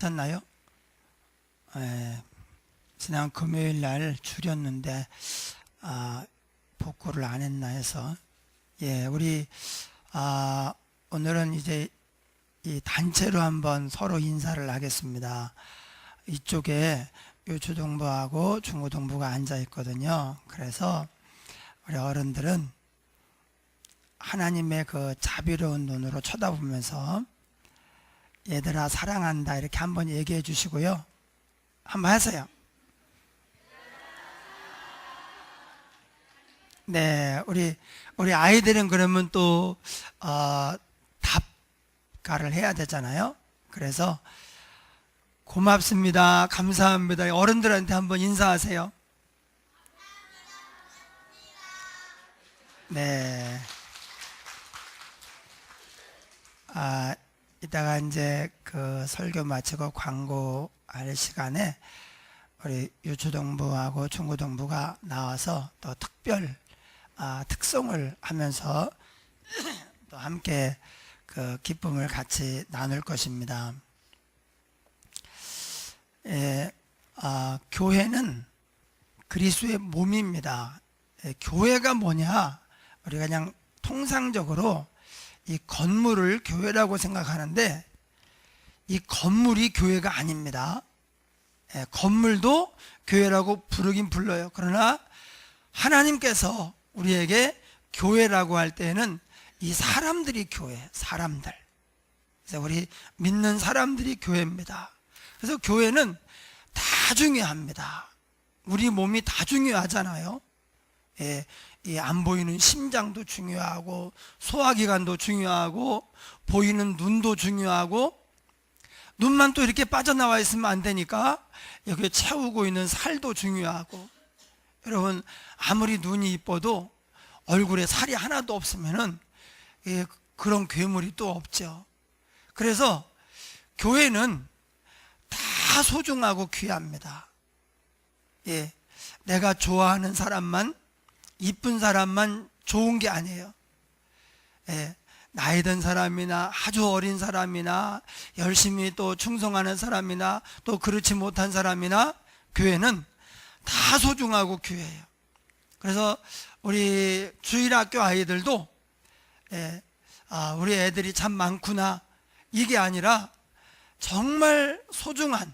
같았나요? 지난 금요일 날 줄였는데 복구를 안 했나 해서 우리 오늘은 이제 이 단체로 한번 서로 인사를 하겠습니다. 이쪽에 유초동부하고 중고동부가 앉아 있거든요. 그래서 우리 어른들은 하나님의 그 자비로운 눈으로 쳐다보면서 얘들아 사랑한다 이렇게 한번 얘기해 주시고요. 한번 하세요. 네, 우리 아이들은 그러면 또 답가를 해야 되잖아요. 그래서 고맙습니다, 감사합니다. 어른들한테 한번 인사하세요. 네. 이따가 이제 그 설교 마치고 광고할 시간에 우리 유초동부하고 중고동부가 나와서 또 특별 특송을 하면서 또 함께 그 기쁨을 같이 나눌 것입니다. 교회는 그리스도의 몸입니다. 교회가 뭐냐? 우리가 그냥 통상적으로 이 건물을 교회라고 생각하는데 이 건물이 교회가 아닙니다. 건물도 교회라고 부르긴 불러요. 그러나 하나님께서 우리에게 교회라고 할 때는 이 사람들이 교회, 사람들. 그래서 우리 믿는 사람들이 교회입니다. 그래서 교회는 다 중요합니다. 우리 몸이 다 중요하잖아요. 이 안 보이는 심장도 중요하고 소화기관도 중요하고 보이는 눈도 중요하고 눈만 또 이렇게 빠져나와 있으면 안 되니까 여기에 채우고 있는 살도 중요하고 여러분 아무리 눈이 이뻐도 얼굴에 살이 하나도 없으면은 그런 괴물이 또 없죠. 그래서 교회는 다 소중하고 귀합니다. 내가 좋아하는 사람만 이쁜 사람만 좋은 게 아니에요. 나이 든 사람이나 아주 어린 사람이나 열심히 또 충성하는 사람이나 또 그렇지 못한 사람이나 교회는 다 소중하고 귀해요. 그래서 우리 주일학교 아이들도 우리 애들이 참 많구나 이게 아니라 정말 소중한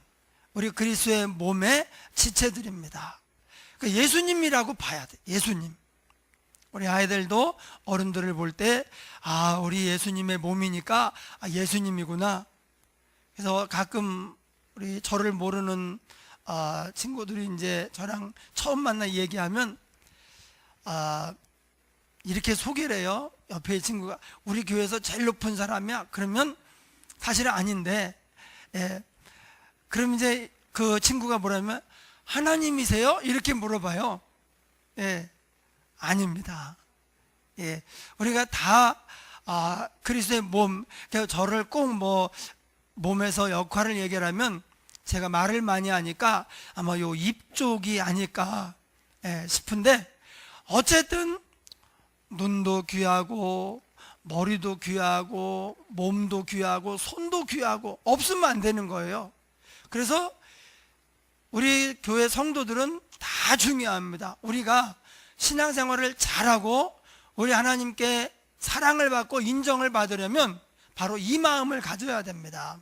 우리 그리스도의 몸의 지체들입니다. 예수님이라고 봐야 돼. 예수님. 우리 아이들도 어른들을 볼 때 우리 예수님의 몸이니까 예수님이구나. 그래서 가끔 우리 저를 모르는 친구들이 이제 저랑 처음 만나 얘기하면 이렇게 소개를 해요. 옆에 친구가 우리 교회에서 제일 높은 사람이야. 그러면 사실은 아닌데 그럼 이제 그 친구가 뭐라면 하나님이세요? 이렇게 물어봐요. 아닙니다. 우리가 다 그리스도의 몸, 저를 꼭 몸에서 역할을 얘기하면 제가 말을 많이 하니까 아마 요 입 쪽이 아닐까 싶은데 어쨌든 눈도 귀하고 머리도 귀하고 몸도 귀하고 손도 귀하고 없으면 안 되는 거예요. 그래서 우리 교회 성도들은 다 중요합니다. 우리가 신앙생활을 잘하고 우리 하나님께 사랑을 받고 인정을 받으려면 바로 이 마음을 가져야 됩니다.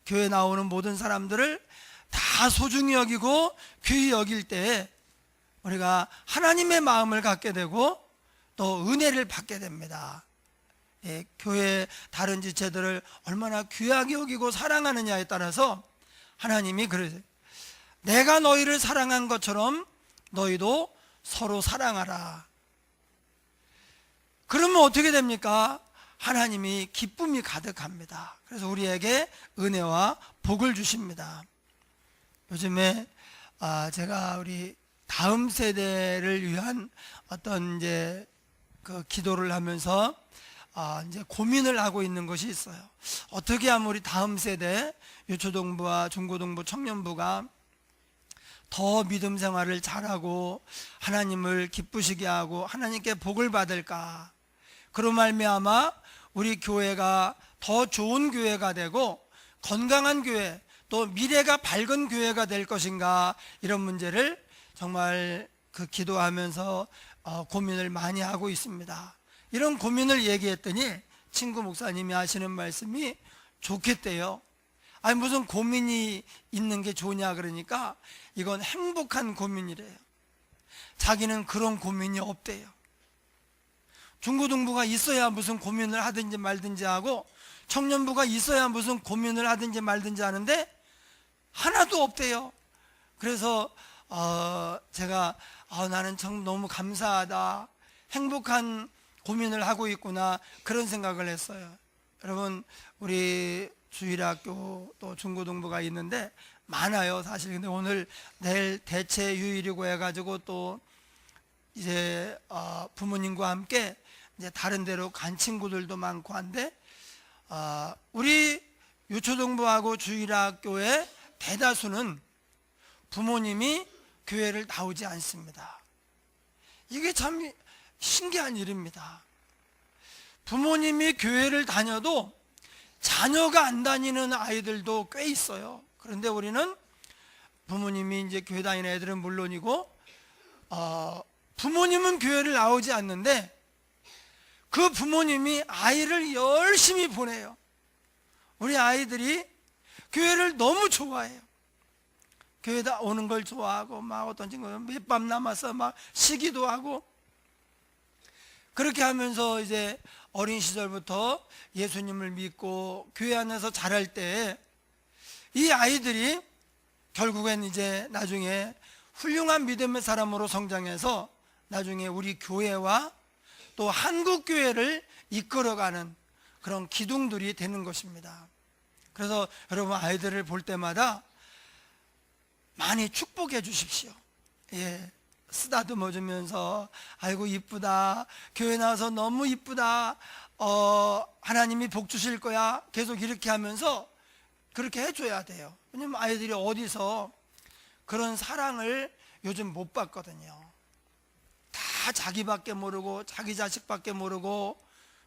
교회 나오는 모든 사람들을 다 소중히 여기고 귀히 여길 때 우리가 하나님의 마음을 갖게 되고 또 은혜를 받게 됩니다. 교회 다른 지체들을 얼마나 귀하게 여기고 사랑하느냐에 따라서 하나님이 그러세요. 내가 너희를 사랑한 것처럼 너희도 서로 사랑하라. 그러면 어떻게 됩니까? 하나님이 기쁨이 가득합니다. 그래서 우리에게 은혜와 복을 주십니다. 요즘에 제가 우리 다음 세대를 위한 어떤 이제 그 기도를 하면서 이제 고민을 하고 있는 것이 있어요. 어떻게 하면 우리 다음 세대 유초동부와 중고동부 청년부가 더 믿음 생활을 잘하고 하나님을 기쁘시게 하고 하나님께 복을 받을까? 그로 말미암아 우리 교회가 더 좋은 교회가 되고 건강한 교회, 또 미래가 밝은 교회가 될 것인가, 이런 문제를 정말 기도하면서 고민을 많이 하고 있습니다. 이런 고민을 얘기했더니 친구 목사님이 하시는 말씀이 좋겠대요. 아니 무슨 고민이 있는 게 좋냐 그러니까 이건 행복한 고민이래요. 자기는 그런 고민이 없대요. 중고등부가 있어야 무슨 고민을 하든지 말든지 하고 청년부가 있어야 무슨 고민을 하든지 말든지 하는데 하나도 없대요. 그래서 제가 나는 참 너무 감사하다, 행복한 고민을 하고 있구나, 그런 생각을 했어요. 여러분, 우리 주일학교 또 중고등부가 있는데 많아요 사실. 근데 오늘 내일 대체 휴일이고 해가지고 또 이제 부모님과 함께 이제 다른 데로 간 친구들도 많고 한데, 우리 유초등부하고 주일학교의 대다수는 부모님이 교회를 나오지 않습니다. 이게 참 신기한 일입니다. 부모님이 교회를 다녀도 자녀가 안 다니는 아이들도 꽤 있어요. 그런데 우리는 부모님이 이제 교회 다니는 애들은 물론이고 부모님은 교회를 나오지 않는데 그 부모님이 아이를 열심히 보내요. 우리 아이들이 교회를 너무 좋아해요. 교회다 오는 걸 좋아하고 막 어떤 친구는 밑밤 남아서 막 쉬기도 하고, 그렇게 하면서 이제 어린 시절부터 예수님을 믿고 교회 안에서 자랄 때 이 아이들이 결국엔 이제 나중에 훌륭한 믿음의 사람으로 성장해서 나중에 우리 교회와 또 한국 교회를 이끌어가는 그런 기둥들이 되는 것입니다. 그래서 여러분, 아이들을 볼 때마다 많이 축복해 주십시오. 예, 쓰다듬어 주면서 아이고 이쁘다, 교회 나와서 너무 이쁘다, 하나님이 복 주실 거야, 계속 이렇게 하면서 그렇게 해줘야 돼요. 왜냐면 아이들이 어디서 그런 사랑을 요즘 못 받거든요. 다 자기밖에 모르고 자기 자식밖에 모르고,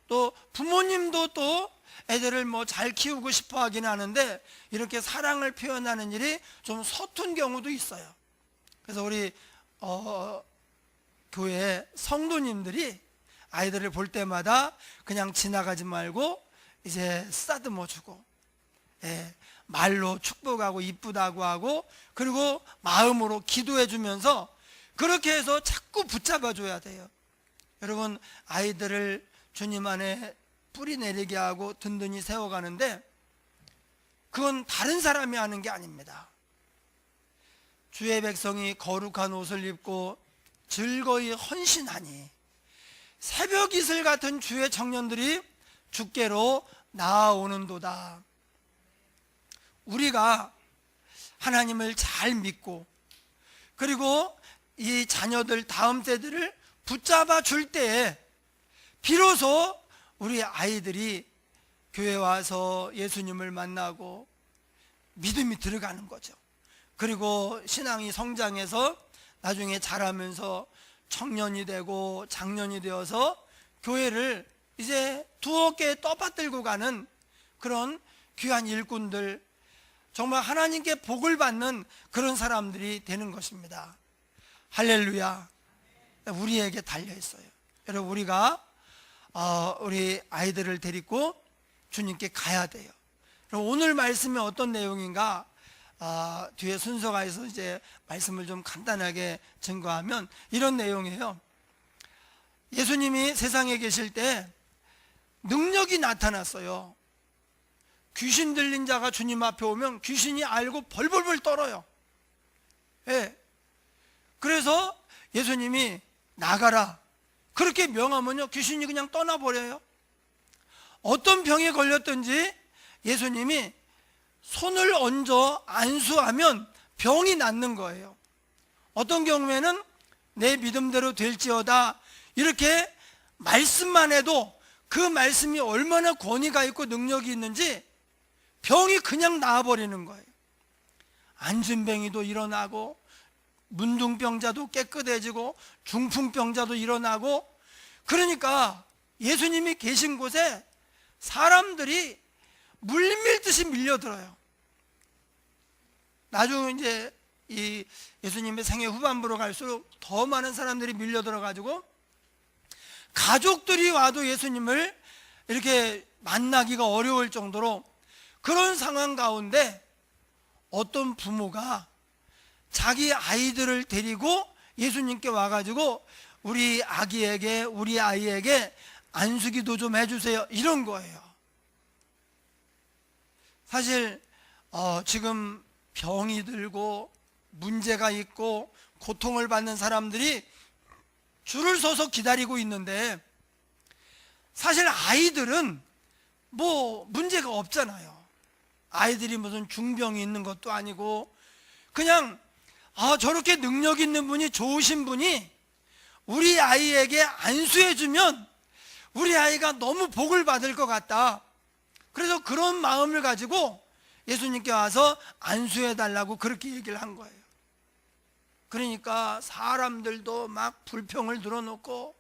또 부모님도 또 애들을 뭐 잘 키우고 싶어 하긴 하는데 이렇게 사랑을 표현하는 일이 좀 서툰 경우도 있어요. 그래서 우리 교회 성도님들이 아이들을 볼 때마다 그냥 지나가지 말고 이제 쓰다듬어 주고, 예, 말로 축복하고 이쁘다고 하고, 그리고 마음으로 기도해 주면서 그렇게 해서 자꾸 붙잡아 줘야 돼요. 여러분, 아이들을 주님 안에 뿌리 내리게 하고 든든히 세워가는데 그건 다른 사람이 하는 게 아닙니다. 주의 백성이 거룩한 옷을 입고 즐거이 헌신하니 새벽 이슬 같은 주의 청년들이 주께로 나아오는도다. 우리가 하나님을 잘 믿고 그리고 이 자녀들, 다음 세대를 붙잡아 줄 때에 비로소 우리 아이들이 교회 와서 예수님을 만나고 믿음이 들어가는 거죠. 그리고 신앙이 성장해서 나중에 자라면서 청년이 되고 장년이 되어서 교회를 이제 두 어깨에 떠받들고 가는 그런 귀한 일꾼들, 정말 하나님께 복을 받는 그런 사람들이 되는 것입니다. 할렐루야. 우리에게 달려있어요. 여러분, 우리가 우리 아이들을 데리고 주님께 가야 돼요. 오늘 말씀이 어떤 내용인가, 뒤에 순서가 있어서 이제 말씀을 좀 간단하게 증거하면 이런 내용이에요. 예수님이 세상에 계실 때 능력이 나타났어요. 귀신 들린 자가 주님 앞에 오면 귀신이 알고 벌벌벌 떨어요. 예. 그래서 예수님이 나가라 그렇게 명하면요, 귀신이 그냥 떠나버려요. 어떤 병에 걸렸든지 예수님이 손을 얹어 안수하면 병이 낫는 거예요. 어떤 경우에는 내 믿음대로 될지어다 이렇게 말씀만 해도 그 말씀이 얼마나 권위가 있고 능력이 있는지 병이 그냥 나아버리는 거예요. 안진뱅이도 일어나고 문둥병자도 깨끗해지고 중풍병자도 일어나고, 그러니까 예수님이 계신 곳에 사람들이 물밀듯이 밀려들어요. 나중에 이제 이 예수님의 생애 후반부로 갈수록 더 많은 사람들이 밀려들어 가지고 가족들이 와도 예수님을 이렇게 만나기가 어려울 정도로 그런 상황 가운데 어떤 부모가 자기 아이들을 데리고 예수님께 와가지고 우리 아기에게, 우리 아이에게 안수기도 좀 해주세요, 이런 거예요. 사실 지금 병이 들고 문제가 있고 고통을 받는 사람들이 줄을 서서 기다리고 있는데, 사실 아이들은 뭐 문제가 없잖아요. 아이들이 무슨 중병이 있는 것도 아니고, 그냥 저렇게 능력 있는 분이, 좋으신 분이 우리 아이에게 안수해주면 우리 아이가 너무 복을 받을 것 같다. 그래서 그런 마음을 가지고 예수님께 와서 안수해달라고 그렇게 얘기를 한 거예요. 그러니까 사람들도 막 불평을 늘어놓고,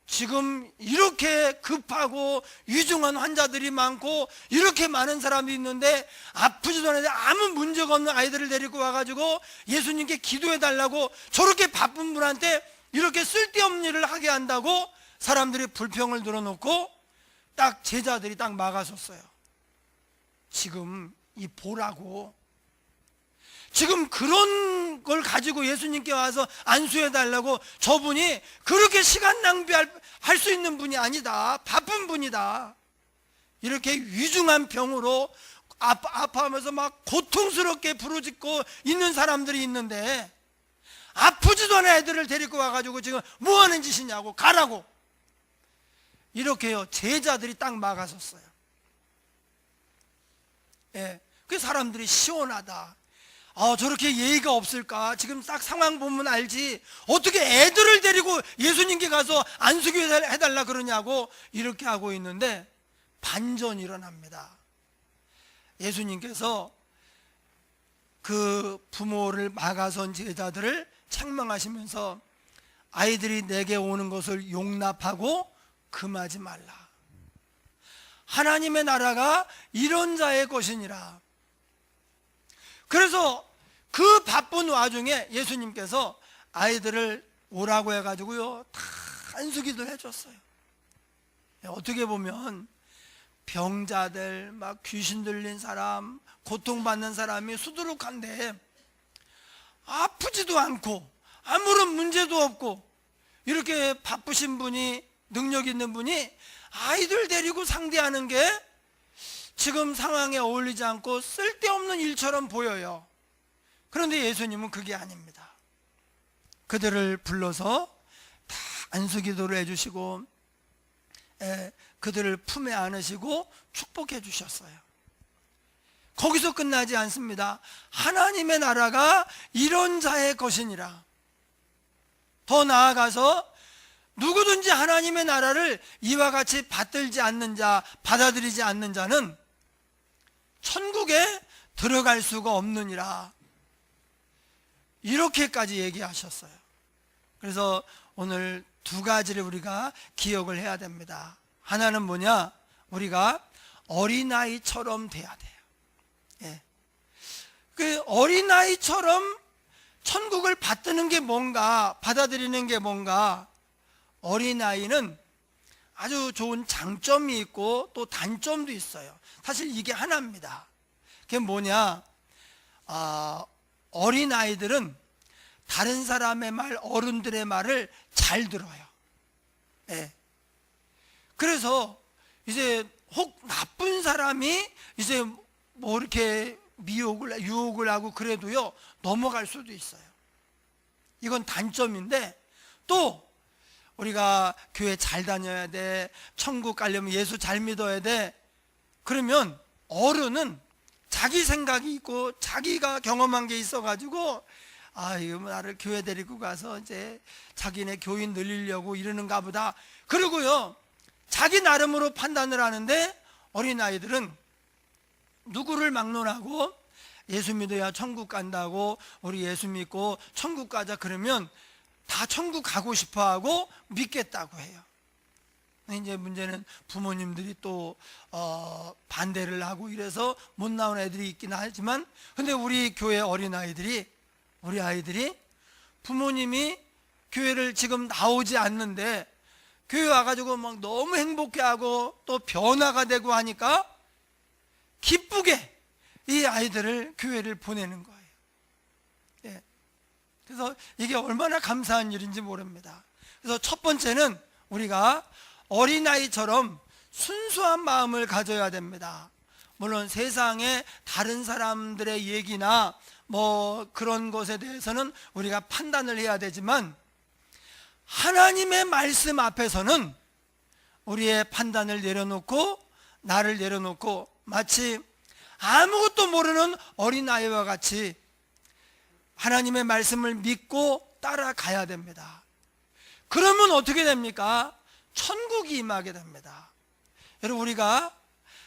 지금 이렇게 급하고 위중한 환자들이 많고 이렇게 많은 사람이 있는데 아프지도 않은데 아무 문제가 없는 아이들을 데리고 와가지고 예수님께 기도해달라고 저렇게 바쁜 분한테 이렇게 쓸데없는 일을 하게 한다고 사람들이 불평을 늘어놓고 딱 제자들이 딱 막아섰어요. 지금 이 보라고, 지금 그런 걸 가지고 예수님께 와서 안수해달라고, 저분이 그렇게 시간 낭비할 수 있는 분이 아니다, 바쁜 분이다. 이렇게 위중한 병으로 아파하면서 막 고통스럽게 부르짖고 있는 사람들이 있는데 아프지도 않은 애들을 데리고 와가지고 지금 뭐 하는 짓이냐고, 가라고. 이렇게요 제자들이 딱 막아섰어요. 예, 그 사람들이 시원하다, 저렇게 예의가 없을까, 지금 딱 상황 보면 알지, 어떻게 애들을 데리고 예수님께 가서 안수기 해달라 그러냐고 이렇게 하고 있는데 반전이 일어납니다. 예수님께서 그 부모를 막아선 제자들을 책망하시면서 아이들이 내게 오는 것을 용납하고 금하지 말라. 하나님의 나라가 이런 자의 것이니라. 그래서 그 바쁜 와중에 예수님께서 아이들을 오라고 해가지고요 다 안수기도 해줬어요. 어떻게 보면 병자들, 막 귀신 들린 사람, 고통받는 사람이 수두룩한데 아프지도 않고 아무런 문제도 없고 이렇게 바쁘신 분이, 능력 있는 분이 아이들 데리고 상대하는 게 지금 상황에 어울리지 않고 쓸데없는 일처럼 보여요. 그런데 예수님은 그게 아닙니다. 그들을 불러서 다 안수기도를 해주시고 그들을 품에 안으시고 축복해 주셨어요. 거기서 끝나지 않습니다. 하나님의 나라가 이런 자의 것이니라. 더 나아가서 누구든지 하나님의 나라를 이와 같이 받들지 않는 자, 받아들이지 않는 자는 천국에 들어갈 수가 없느니라. 이렇게까지 얘기하셨어요. 그래서 오늘 두 가지를 우리가 기억을 해야 됩니다. 하나는 뭐냐? 우리가 어린아이처럼 돼야 돼요. 예. 그 어린아이처럼 천국을 받드는 게 뭔가, 받아들이는 게 뭔가. 어린아이는 아주 좋은 장점이 있고 또 단점도 있어요. 사실 이게 하나입니다. 그게 뭐냐? 어린아이들은 다른 사람의 말, 어른들의 말을 잘 들어요. 예. 그래서 이제 혹 나쁜 사람이 이제 뭐 이렇게 유혹을 하고 그래도요 넘어갈 수도 있어요. 이건 단점인데, 또 우리가 교회 잘 다녀야 돼, 천국 가려면 예수 잘 믿어야 돼, 그러면 어른은 자기 생각이 있고 자기가 경험한 게 있어가지고 이거 나를 교회 데리고 가서 이제 자기네 교인 늘리려고 이러는가 보다, 그리고요 자기 나름으로 판단을 하는데, 어린아이들은 누구를 막론하고 예수 믿어야 천국 간다고, 우리 예수 믿고 천국 가자 그러면 다 천국 가고 싶어하고 믿겠다고 해요. 이제 문제는 부모님들이 또 반대를 하고 이래서 못 나온 애들이 있긴 하지만, 근데 우리 교회 우리 아이들이 부모님이 교회를 지금 나오지 않는데 교회 와가지고 막 너무 행복해하고 또 변화가 되고 하니까 기쁘게 이 아이들을 교회를 보내는 거예요. 예. 그래서 이게 얼마나 감사한 일인지 모릅니다. 그래서 첫 번째는 우리가 어린아이처럼 순수한 마음을 가져야 됩니다. 물론 세상의 다른 사람들의 얘기나 뭐 그런 것에 대해서는 우리가 판단을 해야 되지만, 하나님의 말씀 앞에서는 우리의 판단을 내려놓고 나를 내려놓고 마치 아무것도 모르는 어린아이와 같이 하나님의 말씀을 믿고 따라가야 됩니다. 그러면 어떻게 됩니까? 천국이 임하게 됩니다. 여러분, 우리가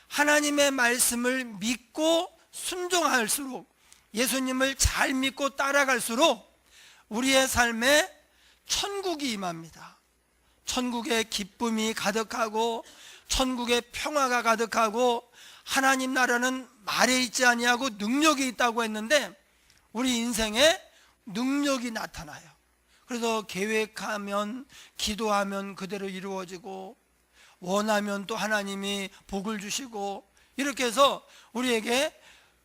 하나님의 말씀을 믿고 순종할수록, 예수님을 잘 믿고 따라갈수록 우리의 삶에 천국이 임합니다. 천국의 기쁨이 가득하고 천국의 평화가 가득하고, 하나님 나라는 말에 있지 아니하고 능력이 있다고 했는데 우리 인생에 능력이 나타나요. 그래서 계획하면, 기도하면 그대로 이루어지고, 원하면 또 하나님이 복을 주시고, 이렇게 해서 우리에게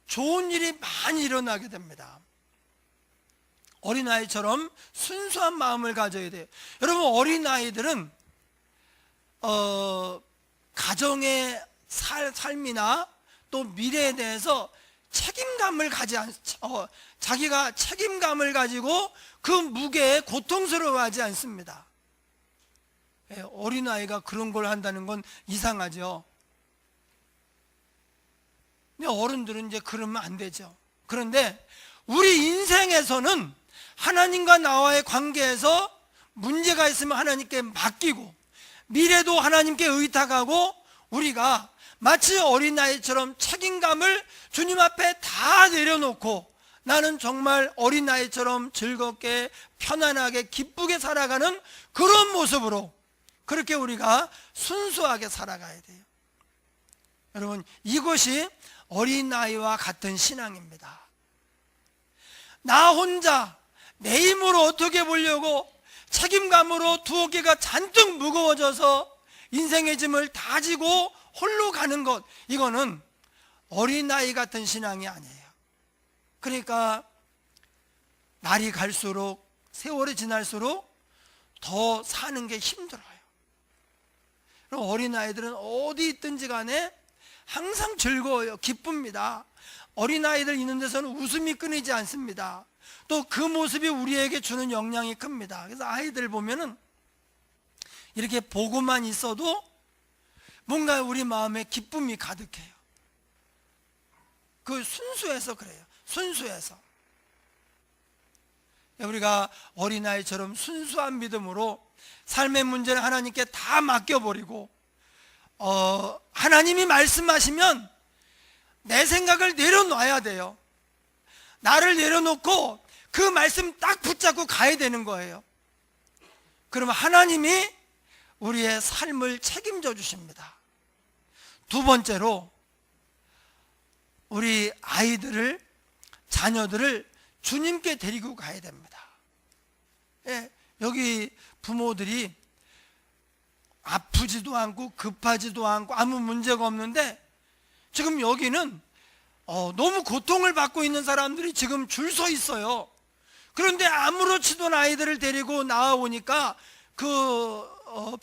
좋은 일이 많이 일어나게 됩니다. 어린아이처럼 순수한 마음을 가져야 돼요. 여러분, 어린아이들은 가정의 삶이나 또 미래에 대해서 책임감을 자기가 책임감을 가지고 그 무게에 고통스러워하지 않습니다. 어린아이가 그런 걸 한다는 건 이상하죠. 근데 어른들은 이제 그러면 안 되죠. 그런데 우리 인생에서는 하나님과 나와의 관계에서 문제가 있으면 하나님께 맡기고, 미래도 하나님께 의탁하고, 우리가 마치 어린아이처럼 책임감을 주님 앞에 다 내려놓고 나는 정말 어린아이처럼 즐겁게 편안하게 기쁘게 살아가는 그런 모습으로, 그렇게 우리가 순수하게 살아가야 돼요. 여러분, 이것이 어린아이와 같은 신앙입니다. 나 혼자 내 힘으로 어떻게 보려고 책임감으로 두 어깨가 잔뜩 무거워져서 인생의 짐을 다 지고 홀로 가는 것, 이거는 어린아이 같은 신앙이 아니에요. 그러니까 날이 갈수록, 세월이 지날수록 더 사는 게 힘들어요. 어린아이들은 어디 있든지 간에 항상 즐거워요. 기쁩니다. 어린아이들 있는 데서는 웃음이 끊이지 않습니다. 또 그 모습이 우리에게 주는 영향이 큽니다. 그래서 아이들 보면은 이렇게 보고만 있어도 뭔가 우리 마음에 기쁨이 가득해요. 그 순수해서 그래요. 순수해서. 우리가 어린아이처럼 순수한 믿음으로 삶의 문제를 하나님께 다 맡겨버리고, 하나님이 말씀하시면 내 생각을 내려놔야 돼요. 나를 내려놓고 그 말씀 딱 붙잡고 가야 되는 거예요. 그러면 하나님이 우리의 삶을 책임져 주십니다. 두 번째로, 우리 아이들을, 자녀들을 주님께 데리고 가야 됩니다. 예, 여기 부모들이 아프지도 않고 급하지도 않고 아무 문제가 없는데, 지금 여기는 너무 고통을 받고 있는 사람들이 지금 줄 서 있어요. 그런데 아무렇지도 않은 아이들을 데리고 나와오니까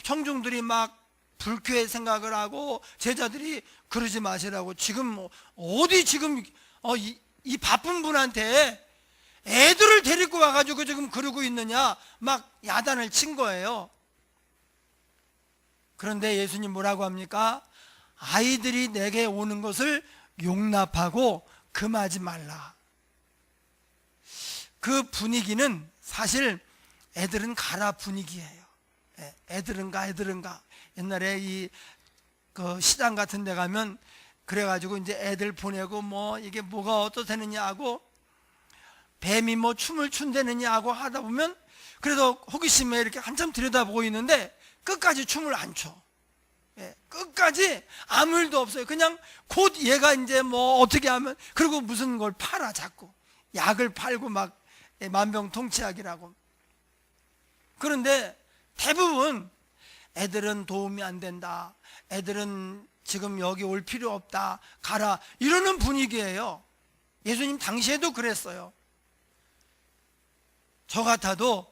청중들이 막 불쾌 생각을 하고, 제자들이 그러지 마시라고, 지금 어디 지금 이 바쁜 분한테 애들을 데리고 와가지고 지금 그러고 있느냐, 막 야단을 친 거예요. 그런데 예수님 뭐라고 합니까? 아이들이 내게 오는 것을 용납하고 금하지 말라. 그 분위기는 사실 애들은 가라 분위기예요. 애들은 가. 옛날에 그 시장 같은 데 가면 그래가지고 이제 애들 보내고 뭐 이게 뭐가 어떻다느냐 하고, 뱀이 뭐 춤을 춘다느냐 하고 하다 보면, 그래도 호기심에 이렇게 한참 들여다보고 있는데 끝까지 춤을 안 춰. 예, 끝까지 아무 일도 없어요. 그냥 곧 얘가 이제 뭐 어떻게 하면, 그리고 무슨 걸 팔아 자꾸 약을 팔고 막 만병통치약이라고. 그런데 대부분 애들은 도움이 안 된다, 애들은 지금 여기 올 필요 없다, 가라, 이러는 분위기예요. 예수님 당시에도 그랬어요. 저 같아도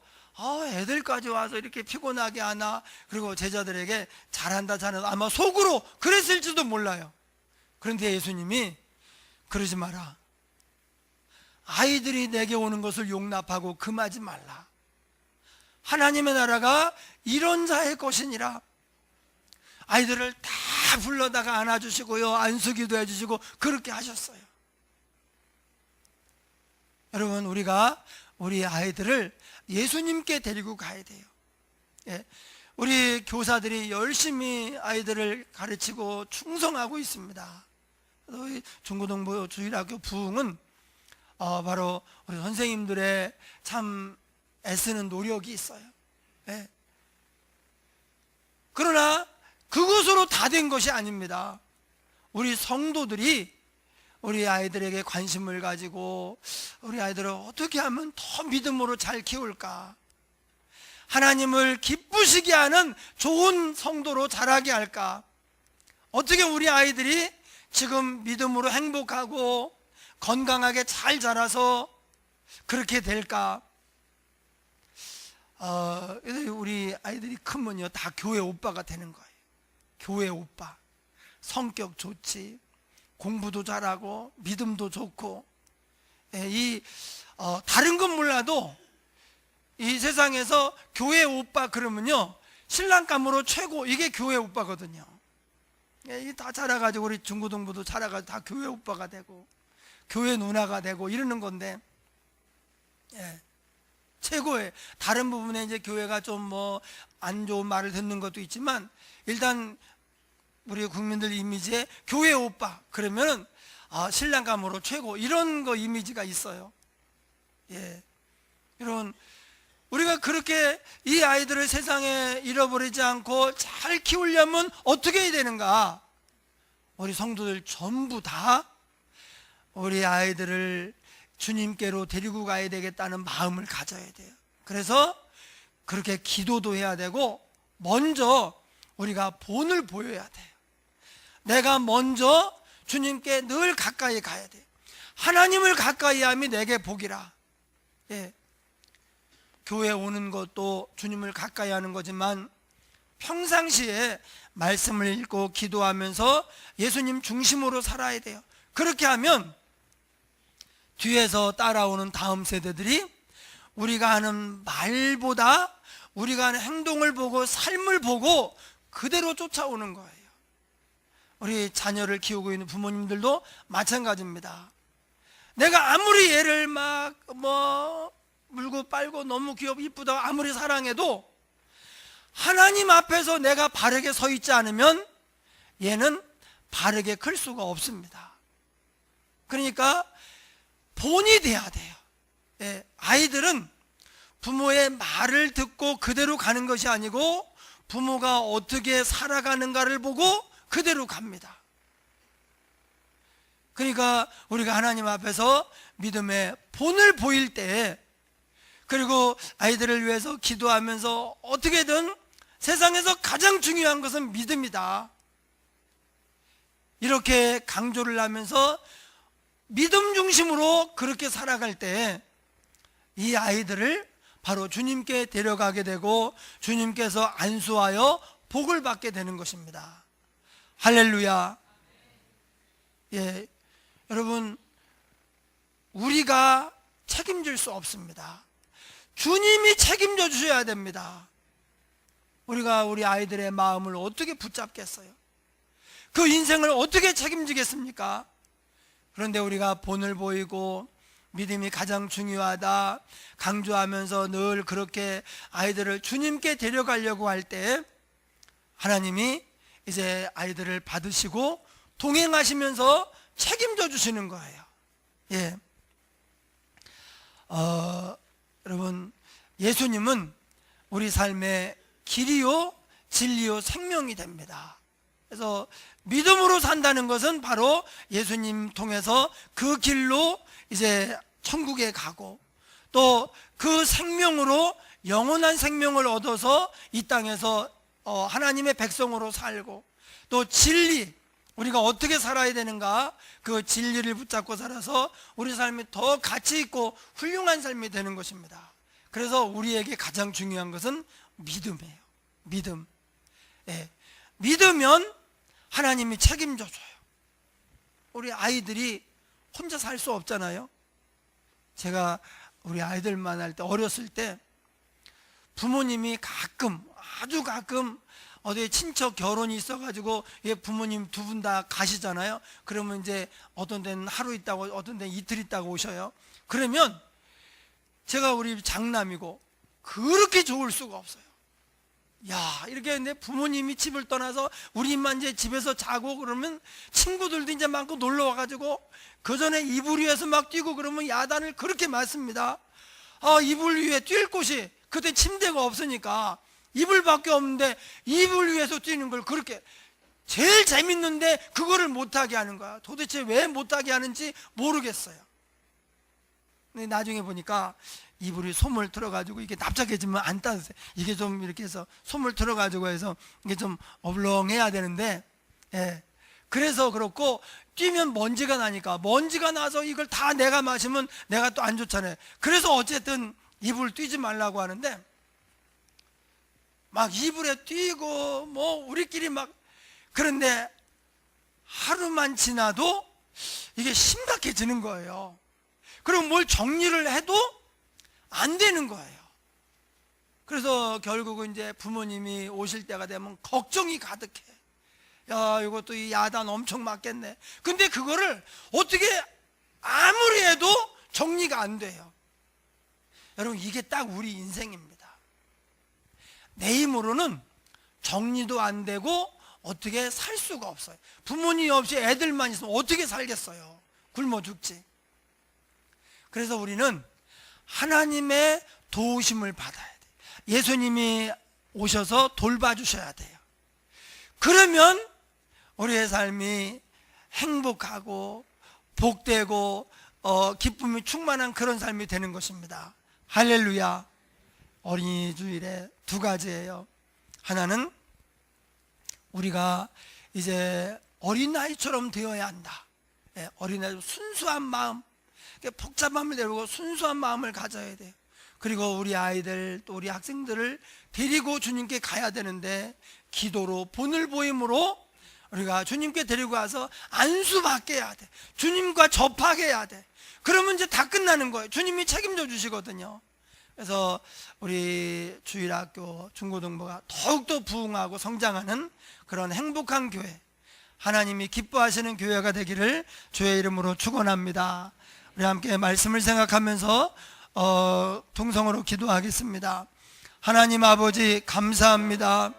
애들까지 와서 이렇게 피곤하게 하나, 그리고 제자들에게 잘한다 잘한다, 아마 속으로 그랬을지도 몰라요. 그런데 예수님이 그러지 마라, 아이들이 내게 오는 것을 용납하고 금하지 말라, 하나님의 나라가 이런 자의 것이니라. 아이들을 다 불러다가 안아주시고요, 안수기도 해주시고 그렇게 하셨어요. 여러분, 우리가 우리 아이들을 예수님께 데리고 가야 돼요. 예, 우리 교사들이 열심히 아이들을 가르치고 충성하고 있습니다. 중고등부 주일학교 부흥은 바로 우리 선생님들의 참 애쓰는 노력이 있어요. 예. 그러나 그것으로 다 된 것이 아닙니다. 우리 성도들이 우리 아이들에게 관심을 가지고 우리 아이들을 어떻게 하면 더 믿음으로 잘 키울까, 하나님을 기쁘시게 하는 좋은 성도로 자라게 할까, 어떻게 우리 아이들이 지금 믿음으로 행복하고 건강하게 잘 자라서 그렇게 될까. 우리 아이들이 크면요 다 교회 오빠가 되는 거예요. 교회 오빠, 성격 좋지, 공부도 잘하고 믿음도 좋고, 다른 건 몰라도 이 세상에서 교회 오빠 그러면요 신랑감으로 최고, 이게 교회 오빠거든요. 이게 다 자라가지고 우리 중고등부도 자라가지고 다 교회 오빠가 되고 교회 누나가 되고 이러는 건데, 최고의, 다른 부분에 이제 교회가 좀 뭐 안 좋은 말을 듣는 것도 있지만 일단 우리 국민들 이미지에 교회 오빠 그러면은 신랑감으로 최고, 이런 거 이미지가 있어요. 예, 이런, 우리가 그렇게 이 아이들을 세상에 잃어버리지 않고 잘 키우려면 어떻게 해야 되는가? 우리 성도들 전부 다 우리 아이들을 주님께로 데리고 가야 되겠다는 마음을 가져야 돼요. 그래서 그렇게 기도도 해야 되고, 먼저 우리가 본을 보여야 돼요. 내가 먼저 주님께 늘 가까이 가야 돼요. 하나님을 가까이 함이 내게 복이라. 예. 교회 오는 것도 주님을 가까이 하는 거지만 평상시에 말씀을 읽고 기도하면서 예수님 중심으로 살아야 돼요. 그렇게 하면 뒤에서 따라오는 다음 세대들이 우리가 하는 말보다 우리가 하는 행동을 보고 삶을 보고 그대로 쫓아오는 거예요. 우리 자녀를 키우고 있는 부모님들도 마찬가지입니다. 내가 아무리 얘를 막 물고 빨고 너무 귀엽고 이쁘다고 아무리 사랑해도 하나님 앞에서 내가 바르게 서 있지 않으면 얘는 바르게 클 수가 없습니다. 그러니까 본이 돼야 돼요. 예, 아이들은 부모의 말을 듣고 그대로 가는 것이 아니고 부모가 어떻게 살아가는가를 보고 그대로 갑니다. 그러니까 우리가 하나님 앞에서 믿음의 본을 보일 때, 그리고 아이들을 위해서 기도하면서 어떻게든 세상에서 가장 중요한 것은 믿음이다, 이렇게 강조를 하면서 믿음 중심으로 그렇게 살아갈 때 이 아이들을 바로 주님께 데려가게 되고 주님께서 안수하여 복을 받게 되는 것입니다. 할렐루야. 예, 여러분, 우리가 책임질 수 없습니다. 주님이 책임져 주셔야 됩니다. 우리가 우리 아이들의 마음을 어떻게 붙잡겠어요? 그 인생을 어떻게 책임지겠습니까? 그런데 우리가 본을 보이고 믿음이 가장 중요하다 강조하면서 늘 그렇게 아이들을 주님께 데려가려고 할 때 하나님이 이제 아이들을 받으시고 동행하시면서 책임져 주시는 거예요. 예. 여러분, 예수님은 우리 삶의 길이요 진리요 생명이 됩니다. 그래서 믿음으로 산다는 것은 바로 예수님 통해서 그 길로 이제 천국에 가고, 또 그 생명으로 영원한 생명을 얻어서 이 땅에서 하나님의 백성으로 살고, 또 진리, 우리가 어떻게 살아야 되는가, 그 진리를 붙잡고 살아서 우리 삶이 더 가치 있고 훌륭한 삶이 되는 것입니다. 그래서 우리에게 가장 중요한 것은 믿음이에요. 믿음. 예. 믿으면 하나님이 책임져 줘요. 우리 아이들이 혼자 살 수 없잖아요. 제가 우리 아이들 만날 때, 어렸을 때 부모님이 가끔, 아주 가끔 어디 친척 결혼이 있어가지고 부모님 두 분 다 가시잖아요. 그러면 이제 어떤 데는 하루 있다고, 어떤 데는 이틀 있다고 오셔요. 그러면 제가 우리 장남이고 그렇게 좋을 수가 없어요. 야, 이렇게 내 부모님이 집을 떠나서 우리만 이제 집에서 자고, 그러면 친구들도 이제 많고 놀러 와가지고 그 전에 이불 위에서 막 뛰고 그러면 야단을 그렇게 맞습니다. 이불 위에 뛸 곳이, 그때 침대가 없으니까 이불밖에 없는데 이불 위에서 뛰는 걸 그렇게, 제일 재밌는데 그거를 못하게 하는 거야. 도대체 왜 못하게 하는지 모르겠어요. 근데 나중에 보니까 이불이 솜을 틀어가지고 이게 납작해지면 안 따뜻해. 이게 좀 이렇게 해서 솜을 틀어가지고 해서 이게 좀 어블렁해야 되는데, 예. 그래서 그렇고, 뛰면 먼지가 나니까, 먼지가 나서 이걸 다 내가 마시면 내가 또 안 좋잖아요. 그래서 어쨌든 이불 뛰지 말라고 하는데, 막 이불에 뛰고 뭐 우리끼리 막, 그런데 하루만 지나도 이게 심각해지는 거예요. 그리고 뭘 정리를 해도 안 되는 거예요. 그래서 결국은 이제 부모님이 오실 때가 되면 걱정이 가득해. 야, 이것도 이 야단 엄청 맞겠네. 근데 그거를 어떻게 아무리 해도 정리가 안 돼요. 여러분, 이게 딱 우리 인생입니다. 내 힘으로는 정리도 안 되고 어떻게 살 수가 없어요. 부모님 없이 애들만 있으면 어떻게 살겠어요. 굶어 죽지. 그래서 우리는 하나님의 도우심을 받아야 돼요. 예수님이 오셔서 돌봐주셔야 돼요. 그러면 우리의 삶이 행복하고 복되고 기쁨이 충만한 그런 삶이 되는 것입니다. 할렐루야. 어린이 주일에 두 가지예요. 하나는 우리가 이제 어린아이처럼 되어야 한다. 어린아이, 순수한 마음, 복잡함을 내리고 순수한 마음을 가져야 돼요. 그리고 우리 아이들, 또 우리 학생들을 데리고 주님께 가야 되는데, 기도로, 본을 보임으로 우리가 주님께 데리고 와서 안수받게 해야 돼. 주님과 접하게 해야 돼. 그러면 이제 다 끝나는 거예요. 주님이 책임져 주시거든요. 그래서 우리 주일학교, 중고등부가 더욱더 부흥하고 성장하는 그런 행복한 교회, 하나님이 기뻐하시는 교회가 되기를 주의 이름으로 축원합니다. 우리 함께 말씀을 생각하면서 동성으로 기도하겠습니다. 하나님 아버지, 감사합니다.